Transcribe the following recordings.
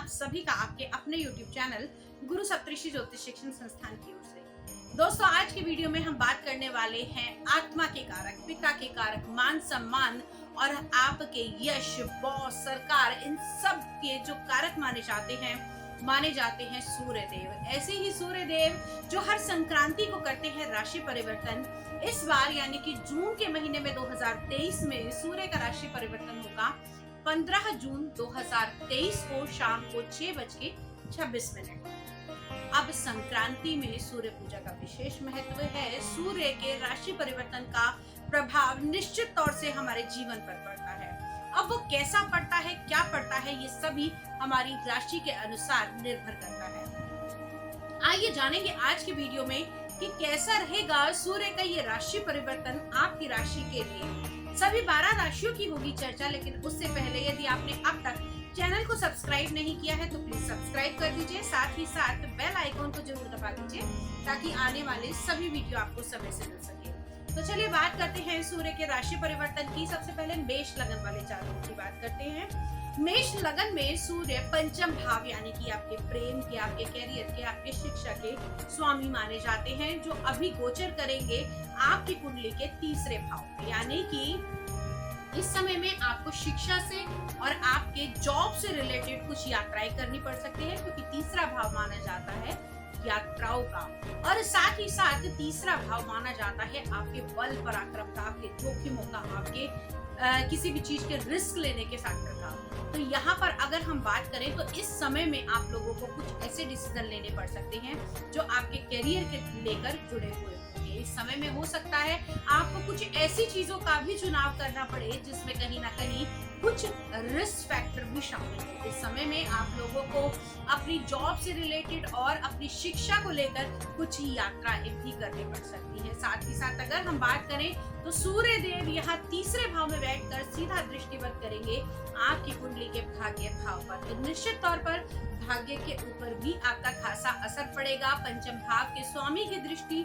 आप सभी का आपके अपने YouTube चैनल गुरु सप्तऋषि ज्योतिष शिक्षण संस्थान की ओर से। दोस्तों, आज के वीडियो में हम बात करने वाले हैं आत्मा के कारक, पिता के कारक, मान सम्मान और आपके यश, बॉस, सरकार, इन सब के जो कारक माने जाते हैं सूर्य देव। ऐसे ही सूर्य देव जो हर संक्रांति को करते हैं राशि परिवर्तन, इस बार यानी कि जून के महीने में 2023 में सूर्य का राशि परिवर्तन होगा 15 जून 2023 को शाम को 6:26। अब संक्रांति में सूर्य पूजा का विशेष महत्व है। सूर्य के राशि परिवर्तन का प्रभाव निश्चित तौर से हमारे जीवन पर पड़ता है। अब वो कैसा पड़ता है, क्या पड़ता है, ये सभी हमारी राशि के अनुसार निर्भर करता है। आइए जानेंगे आज के वीडियो में कि कैसा रहेगा सूर्य का ये राशि परिवर्तन आपकी राशि के लिए। सभी 12 राशियों की होगी चर्चा, लेकिन उससे पहले यदि आपने अब तक चैनल को सब्सक्राइब नहीं किया है तो प्लीज सब्सक्राइब कर दीजिए। साथ ही साथ बेल आइकॉन को जरूर दबा दीजिए ताकि आने वाले सभी वीडियो आपको समय से मिल सके। तो चलिए बात करते हैं सूर्य के राशि परिवर्तन की। सबसे पहले मेष लगन वाले जातकों की बात करते हैं। मेष लगन में सूर्य पंचम भाव यानी कि आपके प्रेम के, आपके कैरियर के, आपके शिक्षा के स्वामी माने जाते हैं, जो अभी गोचर करेंगे आपकी कुंडली के तीसरे भाव में। यानी कि इस समय में आपको शिक्षा से और आपके जॉब से रिलेटेड कुछ यात्राएं करनी पड़ सकती है, क्योंकि तीसरा भाव माना जाता है यात्राओं का, और साथ ही साथ तीसरा भाव माना जाता है आपके बल पराक्रम का, आपके जोखिमों का, आपके किसी भी चीज के रिस्क लेने के फैक्टर का। तो यहाँ पर अगर हम बात करें तो इस समय में आप लोगों को कुछ ऐसे डिसीजन लेने पड़ सकते हैं जो आपके करियर के लेकर जुड़े हुए होंगे। इस समय में हो सकता है आपको कुछ ऐसी चीजों का भी चुनाव करना पड़े जिसमें कहीं ना कहीं कुछ रिस्क फैक्टर भी शामिल है। इस समय में आप लोगों को अपनी जॉब से रिलेटेड और अपनी शिक्षा को लेकर कुछ ही यात्राएं भी करनी पड़ सकती है। साथ ही साथ अगर हम बात करें तो सूर्य देव यहाँ तीसरे भाव में बैठकर सीधा दृष्टिपात करेंगे आपकी कुंडली के भाग्य भाव पर। तो निश्चित तौर पर भाग्य के ऊपर भी आपका खासा असर पड़ेगा। पंचम भाव के स्वामी की दृष्टि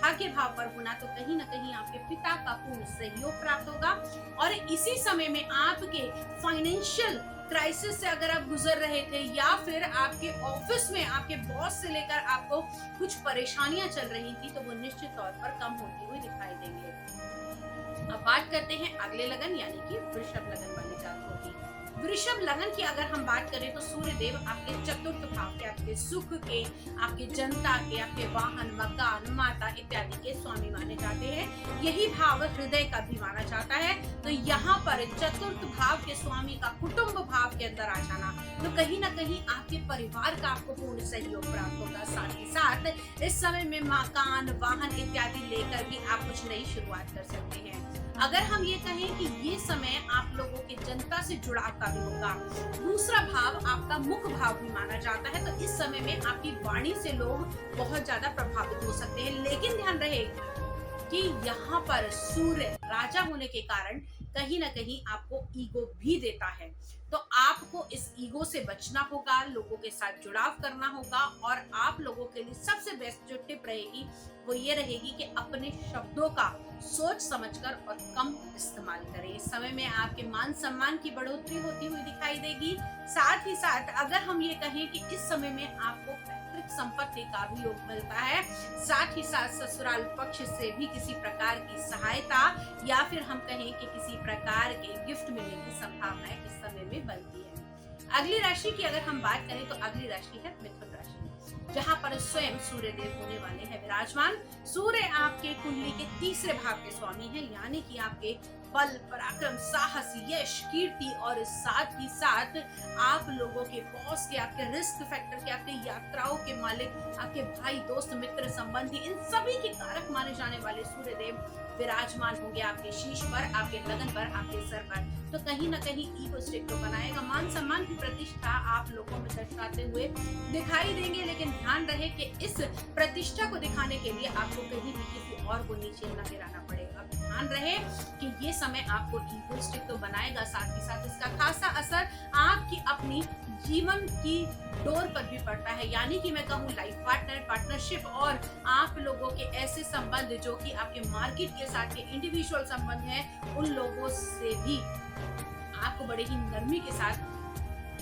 भाग्य भाव पर होना तो कहीं ना कहीं आपके पिता का पूर्ण सहयोग प्राप्त होगा। और इसी समय में आपके फाइनेंशियल क्राइसिस से अगर आप गुजर रहे थे या फिर आपके ऑफिस में आपके बॉस से लेकर आपको कुछ परेशानियां चल रही थी, तो वो निश्चित तौर पर कम होती हुई दिखाई देंगे। अब बात करते हैं अगले लगन यानी कि वृषभ लगन वाले जातकों की। वृषभ लगन की अगर हम बात करें तो सूर्य देव आपके चतुर्थ भाव के, आपके सुख के, आपके जनता के, आपके वाहन, मकान, माता इत्यादि के स्वामी माने जाते हैं। यही भाव हृदय का भी माना जाता है। तो यहाँ पर चतुर्थ भाव के स्वामी का कुटुंब भाव के अंदर आ जाना तो कहीं ना कहीं आपके परिवार का आपको पूर्ण सहयोग प्राप्त होगा। साथ ही साथ इस समय में मकान, वाहन इत्यादि लेकर भी आप कुछ नई शुरुआत कर सकते हैं। अगर हम ये कहें कि ये समय आप लोगों के जनता से जुड़ाव का भी होगा। दूसरा भाव आपका मुख भाव भी माना जाता है, तो इस समय में आपकी वाणी से लोग बहुत ज्यादा प्रभावित हो सकते हैं। लेकिन ध्यान रहे कि यहाँ पर सूर्य राजा होने के कारण कहीं ना कहीं आपको ईगो भी देता है। तो आपको इस ईगो से बचना होगा, लोगों के साथ जुड़ाव करना होगा, और आप लोगों के लिए सबसे बेस्ट जो टिप रहेगी वो ये रहेगी कि अपने शब्दों का सोच समझकर और कम इस्तेमाल करें। इस समय में आपके मान सम्मान की बढ़ोतरी होती हुई दिखाई देगी। साथ ही साथ अगर हम ये कहें कि इस समय में आपको पैतृक संपत्ति का भी योग मिलता है, साथ ही साथ ससुराल पक्ष से भी किसी प्रकार की सहायता या फिर हम कहें कि किसी प्रकार के गिफ्ट मिलने की संभावनाएं इस समय में बनती है। अगली राशि की अगर हम बात करें तो अगली राशि है मिथुन राशि, जहाँ पर स्वयं सूर्य देव होने वाले हैं विराजमान। सूर्य आपके कुंडली के तीसरे भाव के स्वामी हैं, यानी कि आपके बल, पराक्रम, साहस, यश, कीर्ति और साथ ही साथ आप लोगों के बॉस के, आपके रिस्क फैक्टर के, आपके यात्राओं के मालिक, आपके भाई, दोस्त, मित्र, संबंधी, इन सभी के कारक माने जाने वाले सूर्य देव विराजमान होंगे आपके शीश पर, आपके लगन पर, आपके सर पर। तो कहीं ना कहीं ईगो स्टिक तो बनाएगा, मान सम्मान की प्रतिष्ठा आप लोगों में दर्शाते हुए दिखाई देंगे। लेकिन ध्यान रहे कि इस प्रतिष्ठा को दिखाने के लिए आपको कहीं भी किसी और को नीचे न गिराना पड़ेगा। ध्यान रहे कि ये समय आपको ईगो स्टिक तो बनाएगा, साथ ही साथ इसका खासा असर आपकी अपनी जीवन की डोर पर भी पड़ता है। यानी कि मैं कहूँ लाइफ पार्टनर, पार्टनरशिप और आप लोगों के ऐसे संबंध जो कि आपके मार्केट के साथ के इंडिविजुअल संबंध हैं, उन लोगों से भी आपको बड़े ही नरमी के साथ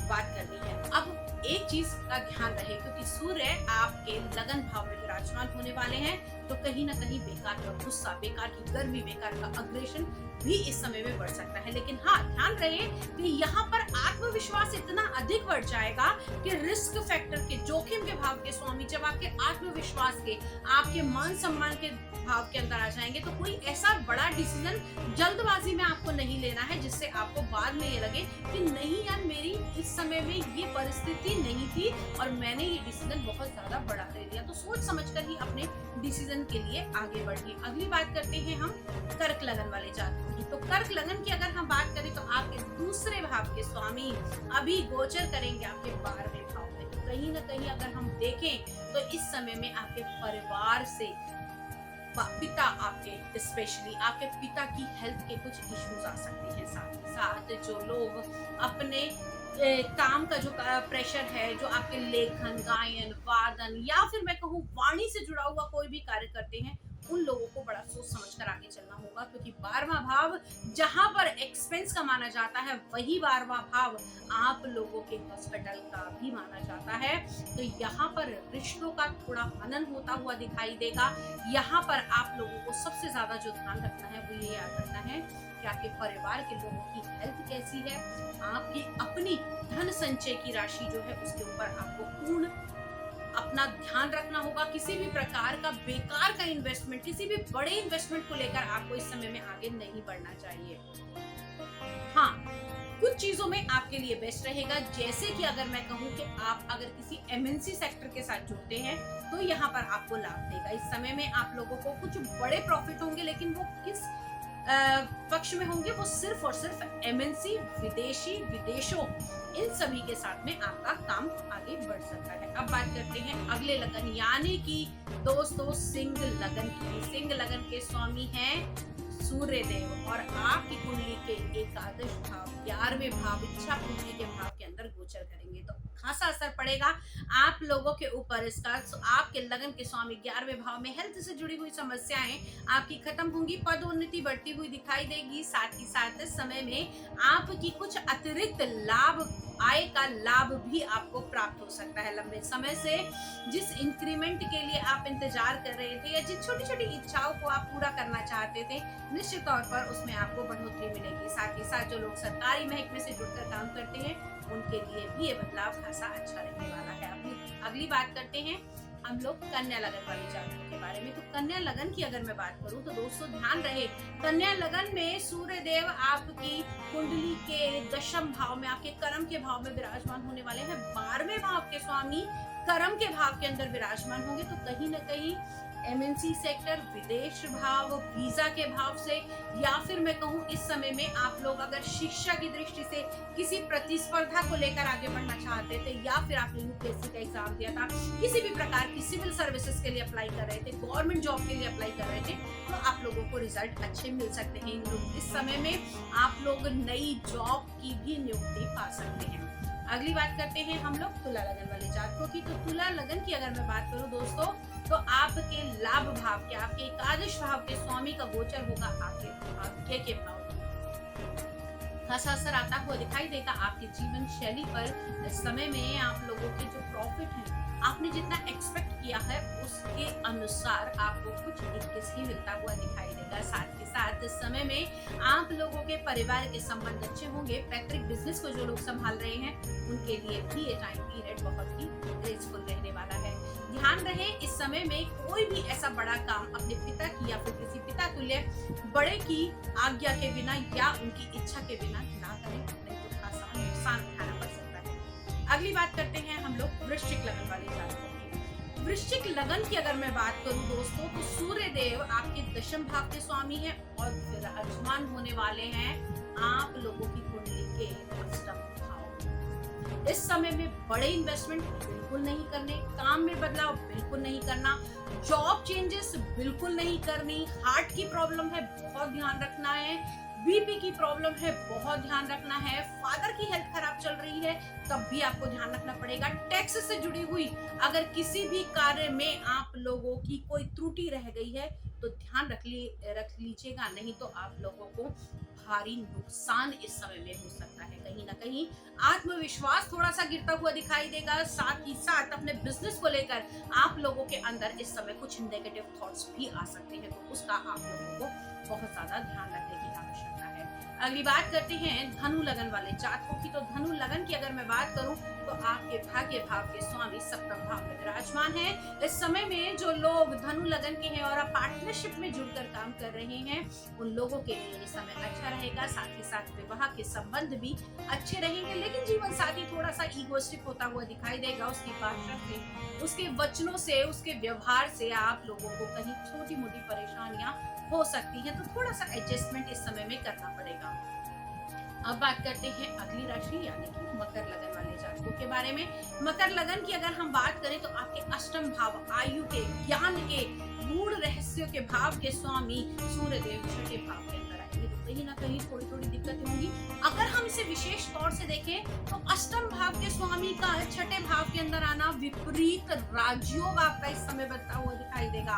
बात करनी है। अब एक चीज का ध्यान रहे, क्योंकि सूर्य आपके लगन भाव में विराजमान होने वाले हैं, तो कहीं ना कहीं बेकार का गुस्सा, बेकार की गर्मी, बेकार का अग्रेशन भी इस समय में बढ़ सकता है। लेकिन हाँ, ध्यान रहे कि यहाँ पर आत्मविश्वास इतना अधिक बढ़ जाएगा कि रिस्क फैक्टर के, जोखिम के भाव के स्वामी जब आपके आत्मविश्वास के, आपके मान सम्मान के भाव के अंदर आ जाएंगे, तो कोई ऐसा बड़ा डिसीजन जल्दबाजी में आपको नहीं लेना है जिससे आपको बाद में ये लगे कि नहीं यार, मेरी इस समय में ये परिस्थिति नहीं थी और मैंने ये डिसीजन बहुत ज्यादा बड़ा ले लिया। तो सोच समझकर ही अपने डिसीजन के लिए आगे बढ़िए। अगली बात करते हैं हम कर्क लगन वाले जातकों की। तो कर्क लगन की अगर हम बात करें तो आपके दूसरे भाव के स्वामी अभी गोचर करेंगे आपके 12वें भाव में। तो कहीं ना कहीं अगर हम देखें तो इस समय में आपके परिवार से, पिता आपके, स्पेशली आपके पिता की हेल्थ के कुछ इश्यूज आ सकते हैं। साथ ही साथ जो लोग अपने काम का जो प्रेशर है, जो आपके लेखन, गायन, वादन या फिर मैं कहूँ वाणी से जुड़ा हुआ कोई भी कार्य करते हैं, उन लोगों को बड़ा सोच समझकर आगे चलना होगा, क्योंकि 12वां भाव जहां पर एक्सपेंस का माना जाता है, वही 12वां भाव आप लोगों के हॉस्पिटल का भी माना जाता है। तो यहाँ पर रिश्तों का थोड़ा हनन होता हुआ दिखाई देगा। यहाँ पर आप लोगों को सबसे ज्यादा जो ध्यान रखना है वो ये याद रखना है कि आपके परिवार के लोगों की हेल्थ कैसी है। आपकी अपनी धन संचय की राशि जो है उसके ऊपर आपको पूर्ण अपना ध्यान रखना होगा। किसी भी प्रकार का बेकार का इन्वेस्टमेंट, किसी भी बड़े इन्वेस्टमेंट को लेकर आपको इस समय में आगे नहीं बढ़ना चाहिए। हाँ, कुछ चीजों में आपके लिए बेस्ट रहेगा, जैसे कि अगर मैं कहूँ कि आप अगर किसी एमएनसी सेक्टर के साथ जुड़ते हैं तो यहाँ पर आपको लाभ देगा। इस समय में आप लोगों को कुछ बड़े प्रॉफिट होंगे, लेकिन वो किस पक्ष में होंगे, वो सिर्फ और सिर्फ एमएनसी, विदेशी, विदेशों, इन सभी के साथ में आपका काम आगे बढ़ सकता है। अब बात करते हैं अगले लगन यानी कि दोस्तों सिंह लगन की। सिंह लगन के स्वामी हैं सूर्य देव और आपकी कुंडली के एकादश भाव, 11वें भाव, इच्छा पूर्ति के भाव के अंदर गोचर करेंगे, तो खासा असर पड़ेगा आप लोगों के ऊपर इसका। आपके लगन के स्वामी 11वें भाव में, हेल्थ से जुड़ी हुई समस्याएं आपकी खत्म होंगी, पदोन्नति बढ़ती हुई दिखाई देगी। साथ ही साथ इस समय में आपकी कुछ अतिरिक्त लाभ, आय का लाभ भी आपको प्राप्त हो सकता है। लंबे समय से जिस इंक्रीमेंट के लिए आप इंतजार कर रहे थे या जिन छोटी छोटी इच्छाओं को आप पूरा करना चाहते थे, निश्चित तौर पर उसमें आपको बढ़ोतरी मिलेगी। साथ ही साथ जो लोग सरकारी महकमे से जुड़कर काम करते हैं, उनके लिए भी ये बदलाव खासा अच्छा रहने वाला है। अगली बात करते हैं हम लोग कन्या लगन वाले जातकों के बारे में। तो कन्या लगन की अगर मैं बात करूं तो दोस्तों ध्यान रहे, कन्या लगन में सूर्य देव आपकी कुंडली के दशम भाव में, आपके कर्म के भाव में विराजमान होने वाले हैं। 12वें भाव के स्वामी कर्म के भाव के अंदर विराजमान होंगे, तो कहीं ना कहीं एमएनसी सेक्टर, विदेश भाव, वीजा के भाव से, या फिर मैं कहूँ इस समय में आप लोग अगर शिक्षा की दृष्टि से किसी प्रतिस्पर्धा को लेकर आगे बढ़ना चाहते थे, या फिर आपने यूपीएससी का एग्जाम दिया था, किसी भी प्रकार की सिविल सर्विसेज के लिए अप्लाई कर रहे थे, गवर्नमेंट जॉब के लिए अप्लाई कर रहे थे, तो आप लोगों को रिजल्ट अच्छे मिल सकते हैं। इस समय में आप लोग नई जॉब की भी नियुक्ति पा सकते हैं। अगली बात करते हैं हम लोग तुला लगन वाले जातकों की। तो तुला लगन की अगर मैं बात करूं दोस्तों, तो आपके लाभ भाव के, आपके एकादश भाव के स्वामी का गोचर होगा आपके भाग्य के भाव में। खासा असर आता हुआ दिखाई देगा आपकी जीवन शैली पर। इस समय में आप लोगों के जो प्रॉफिट है, आपने जितना एक्सपेक्ट किया है उसके अनुसार आपको कुछ 21 ही मिलता हुआ दिखाई देगा। साथ ही साथ इस समय में आप लोगों के परिवार के संबंध अच्छे होंगे। पैतृक बिजनेस को जो लोग संभाल रहे हैं, उनके लिए भी ये टाइम पीरियड बहुत ही ग्रेसफुल रहने वाला है। ध्यान रहे इस समय में कोई भी ऐसा बड़ा काम अपने पिता की या फिर किसी पिता तुल्य बड़े की आज्ञा के बिना या उनकी इच्छा के बिना ना करें, नहीं तो खासा नुकसान उठाना पड़ सकता है। अगली बात करते हैं हम लोग वृश्चिक लगन वाले जातकों की। वृश्चिक लगन की अगर मैं बात करूं दोस्तों, तो सूर्य देव आपके दशम भाव के स्वामी हैं और विराजमान होने वाले हैं आप लोगों की कुंडली के अष्टम भाव। इस समय में बड़े इन्वेस्टमेंट बिल्कुल नहीं करने, काम में बदलाव बिल्कुल नहीं करना, जॉब चेंजेस बिल्कुल नहीं करनी, हार्ट की प्रॉब्लम है बहुत ध्यान रखना है, बीपी की प्रॉब्लम है बहुत ध्यान रखना है, फादर की हेल्थ खराब चल रही है तब भी आपको ध्यान रखना पड़ेगा। टैक्स से जुड़ी हुई अगर किसी भी कार्य में आप लोगों की कोई त्रुटि रह गई है तो ध्यान रख लीजिएगा, नहीं तो आप लोगों को भारी नुकसान इस समय में हो सकता है। कहीं ना कहीं आत्मविश्वास थोड़ा सा गिरता हुआ दिखाई देगा। साथ ही साथ अपने बिजनेस को लेकर आप लोगों के अंदर इस समय कुछ नेगेटिव थॉट्स भी आ सकते हैं, तो उसका आप लोगों को बहुत ज्यादा ध्यान रखने की आवश्यकता है। अगली बात करते हैं धनु लगन वाले जातकों की। तो धनु लगन की अगर मैं बात करूं तो आपके भाग्य भाव के स्वामी सप्तम भाव में विराजमान है। इस समय में जो लोग धनु लगन के हैं और आप पार्टनरशिप में जुड़कर काम कर रहे हैं, उन लोगों के लिए ये समय अच्छा रहेगा। साथ ही साथ विवाह के संबंध भी अच्छे रहेंगे, लेकिन जीवन साथी थोड़ा सा ईगोइस्टिक होता हुआ दिखाई देगा। उसकी भाषा से, उसके वचनों से, उसके व्यवहार से आप लोगों को कहीं छोटी मोटी परेशानियां हो सकती है, तो थोड़ा सा एडजस्टमेंट इस समय में करना पड़ेगा। अब बात करते हैं अगली राशि यानी कि मकर लगन वाले जातकों के बारे में। मकर लगन की अगर हम बात करें तो आपके अष्टम भाव, आयु के, ज्ञान के, गूढ़ रहस्यों के भाव के स्वामी सूर्यदेव छठे भाव के अंदर आएंगे, तो कहीं ना कहीं थोड़ी थोड़ी दिक्कतें होंगी। अगर हम इसे विशेष तौर से देखें तो अष्टम भाव के स्वामी का छठे भाव के अंदर आना विपरीत राजयोग आपका इस समय बनता हुआ दिखाई देगा।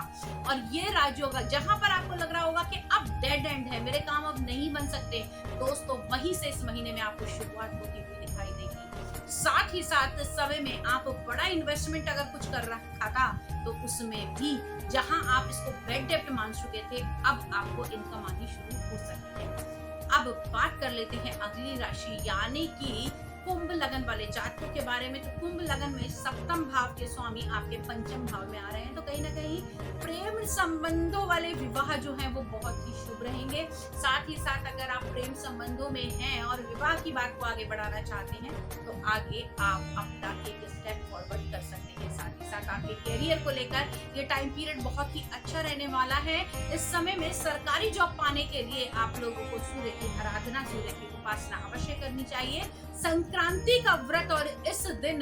और ये राजयोग जहां पर आपको लग रहा होगा कि अब डेड एंड है, मेरे काम अब नहीं बन सकते, दोस्तों वहीं से इस महीने में आपको शुरुआत होती हुई दिखाई देगी। साथ ही साथ इस समय में आप बड़ा इन्वेस्टमेंट अगर कुछ कर रखा था तो उसमें भी जहां आप इसको बेड डेप्ट मान चुके थे, अब आपको इनकम आनी शुरू हो सकती है। अब बात कर लेते हैं अगली राशि यानी कि कुंभ लगन वाले जातकों के बारे में। तो कुंभ लगन में सप्तम भाव के स्वामी आपके पंचम भाव में आ रहे हैं, तो कहीं ना कहीं प्रेम संबंधों वाले विवाह जो हैं वो बहुत ही शुभ रहेंगे। साथ ही साथ अगर आप प्रेम संबंधों में हैं और विवाह की बात को आगे बढ़ाना चाहते हैं तो आगे आप अपना एक स्टेप फॉरवर्ड कर सकते हैं। साथ ही साथ आपके कैरियर को लेकर ये टाइम पीरियड बहुत ही अच्छा रहने वाला है। इस समय में सरकारी जॉब पाने के लिए आप लोगों को सूर्य की आराधना, सूर्य की उपासना अवश्य करनी चाहिए। संक्रांति का व्रत और इस दिन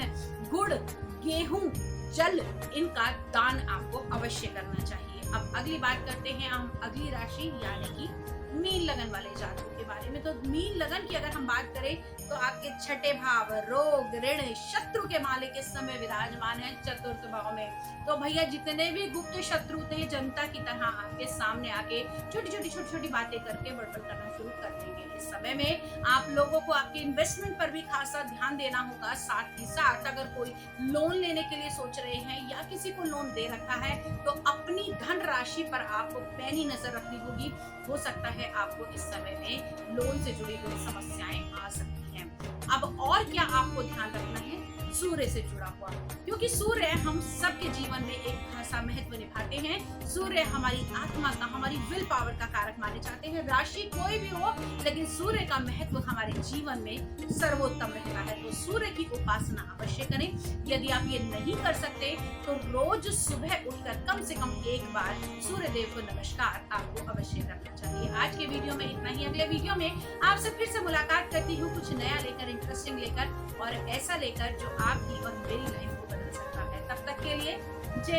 गुड़, गेहूं, जल इनका दान आपको अवश्य करना चाहिए। अब अगली बात करते हैं हम अगली राशि यानी कि मीन लगन वाले जातकों के बारे में। तो मीन लगन की अगर हम बात करें तो आपके छठे भाव रोग, ऋण, शत्रु के मालिक इस समय विराजमान है चतुर्थ भाव में। तो भैया जितने भी गुप्त शत्रु थे जनता की तरह आपके सामने आके छोटी छोटी बातें करके बड़बड़ करना शुरू कर देंगे। इस समय में आप लोगों को आपके इन्वेस्टमेंट पर भी खासा ध्यान देना होगा। साथ ही साथ अगर कोई लोन लेने के लिए सोच रहे हैं या किसी को लोन दे रखा है तो अपनी धन राशि पर आपको पैनी नजर रखनी होगी। हो सकता है आपको इस समय में लोन से जुड़ी हुई समस्याएं आ सकती हैं। अब और क्या आपको ध्यान रखना है, सूर्य से जुड़ा हुआ, क्योंकि सूर्य हम सबके जीवन में एक खासा महत्व निभाते हैं। सूर्य हमारी आत्मा का, हमारी विल पावर का कारक माने जाते हैं। राशि कोई भी हो लेकिन सूर्य का महत्व हमारे जीवन में सर्वोत्तम रहता है, तो सूर्य की उपासना अवश्य करें। यदि आप ये नहीं कर सकते तो रोज सुबह उठकर कम से कम एक बार सूर्य देव को नमस्कार आपको अवश्य करना चाहिए। आज के वीडियो में इतना ही। अगले वीडियो में आपसे फिर से मुलाकात करती हूँ कुछ नया लेकर, इंटरेस्टिंग लेकर और ऐसा लेकर जो आपकी और मेरी लाइफ को बदल सकता है। तब तक के लिए जय